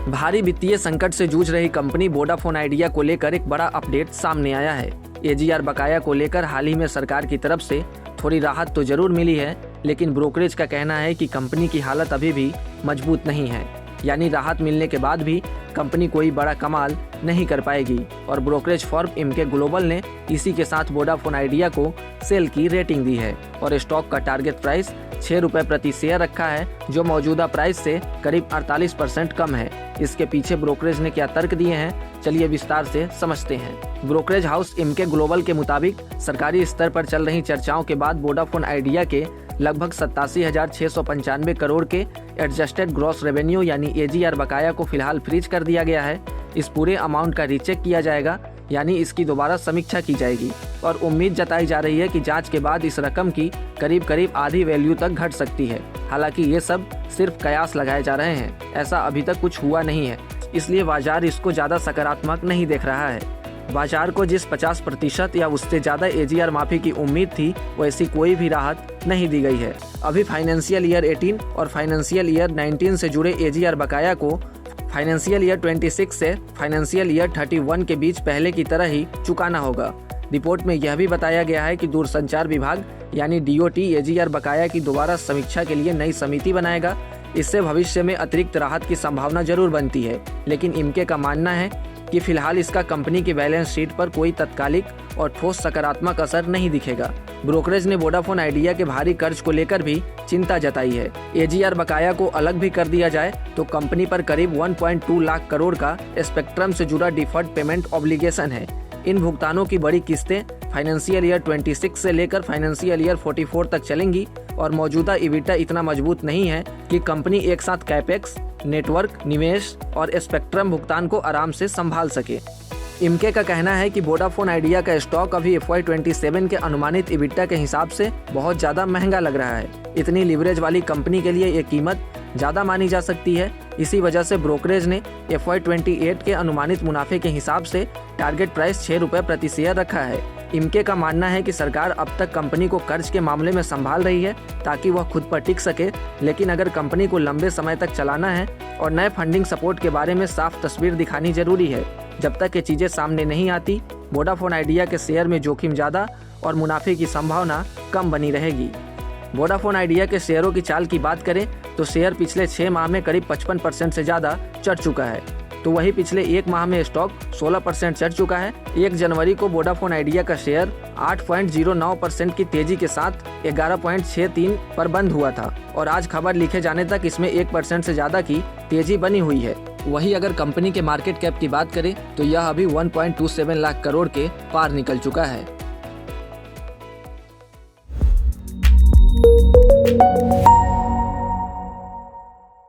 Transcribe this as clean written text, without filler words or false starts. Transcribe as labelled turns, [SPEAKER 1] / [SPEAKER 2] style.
[SPEAKER 1] भारी वित्तीय संकट से जूझ रही कंपनी वोडाफोन आइडिया को लेकर एक बड़ा अपडेट सामने आया है। एजीआर बकाया को लेकर हाल ही में सरकार की तरफ से थोड़ी राहत तो जरूर मिली है, लेकिन ब्रोकरेज का कहना है कि कंपनी की हालत अभी भी मजबूत नहीं है। यानी राहत मिलने के बाद भी कंपनी कोई बड़ा कमाल नहीं कर पाएगी और ब्रोकरेज फर्म इमके ग्लोबल ने इसी के साथ वोडाफोन आइडिया को सेल की रेटिंग दी है और स्टॉक का टारगेट प्राइस 6 रुपये प्रति शेयर रखा है, जो मौजूदा प्राइस से करीब 48% कम है। इसके पीछे ब्रोकरेज ने क्या तर्क दिए हैं, चलिए विस्तार से समझते हैं। ब्रोकरेज हाउस इमके ग्लोबल के मुताबिक सरकारी स्तर पर चल रही चर्चाओं के बाद वोडाफोन आइडिया के लगभग 87,695 करोड़ के एडजस्टेड ग्रॉस रेवेन्यू यानी एजीआर बकाया को फिलहाल फ्रीज कर दिया गया है। इस पूरे अमाउंट का रीचेक किया जाएगा, यानी इसकी दोबारा समीक्षा की जाएगी और उम्मीद जताई जा रही है कि जांच के बाद इस रकम की करीब आधी वैल्यू तक घट सकती है। हालांकि ये सब सिर्फ कयास लगाए जा रहे हैं, ऐसा अभी तक कुछ हुआ नहीं है, इसलिए बाजार इसको ज़्यादा सकारात्मक नहीं देख रहा है। बाजार को जिस 50% या उससे ज़्यादा एजीआर माफी की उम्मीद थी, वैसी कोई भी राहत नहीं दी गई है। अभी फाइनेंशियल ईयर 18 और फाइनेंशियल ईयर 19 से जुड़े एजीआर बकाया को फाइनेंशियल ईयर 26 से फाइनेंशियल ईयर 31 के बीच पहले की तरह ही चुकाना होगा। रिपोर्ट में यह भी बताया गया है कि दूरसंचार विभाग यानी डीओटी एजीआर बकाया की दोबारा समीक्षा के लिए नई समिति बनाएगा। इससे भविष्य में अतिरिक्त राहत की संभावना जरूर बनती है, लेकिन इमके का मानना है कि फिलहाल इसका कंपनी की बैलेंस शीट पर कोई तत्कालिक और ठोस सकारात्मक असर नहीं दिखेगा। ब्रोकरेज ने वोडाफोन आइडिया के भारी कर्ज को लेकर भी चिंता जताई है। एजीआर बकाया को अलग भी कर दिया जाए तो कंपनी पर करीब 1.2 लाख करोड़ का स्पेक्ट्रम से जुड़ा डिफर्ड पेमेंट ऑब्लिगेशन है। इन भुगतानों की बड़ी किस्तें फाइनेंशियल ईयर 26 से लेकर फाइनेंशियल ईयर 44 तक चलेंगी और मौजूदा इबिटा इतना मजबूत नहीं है कि कंपनी एक साथ कैपेक्स, नेटवर्क निवेश और स्पेक्ट्रम भुगतान को आराम से संभाल सके। इमके का कहना है कि वोडाफोन आइडिया का स्टॉक अभी FY27 के अनुमानित इबिटा के हिसाब से बहुत ज़्यादा महंगा लग रहा है। इतनी लीवरेज वाली कंपनी के लिए ये कीमत ज़्यादा मानी जा सकती है। इसी वजह से ब्रोकरेज ने FY28 के अनुमानित मुनाफे के हिसाब से टारगेट प्राइस 6 रुपये प्रति शेयर रखा है। इमके का मानना है कि सरकार अब तक कंपनी को कर्ज के मामले में संभाल रही है ताकि वह खुद पर टिक सके, लेकिन अगर कंपनी को लंबे समय तक चलाना है और नए फंडिंग सपोर्ट के बारे में साफ तस्वीर दिखानी जरूरी है। जब तक ये चीज़ें सामने नहीं आती, वोडाफोन आइडिया के शेयर में जोखिम ज़्यादा और मुनाफे की संभावना कम बनी रहेगी। वोडाफोन आइडिया के शेयरों की चाल की बात करें तो शेयर पिछले 6 माह में करीब 55% से ज़्यादा चढ़ चुका है, तो वही पिछले 1 माह में स्टॉक 16% चढ़ चुका है। 1 जनवरी को वोडाफोन आइडिया का शेयर 8.09% की तेजी के साथ 11.63 पर बंद हुआ था और आज खबर लिखे जाने तक इसमें 1% से ज़्यादा की तेजी बनी हुई है। वही अगर कंपनी के मार्केट कैप की बात करें तो यह अभी 1.27 लाख करोड़ के पार निकल चुका है।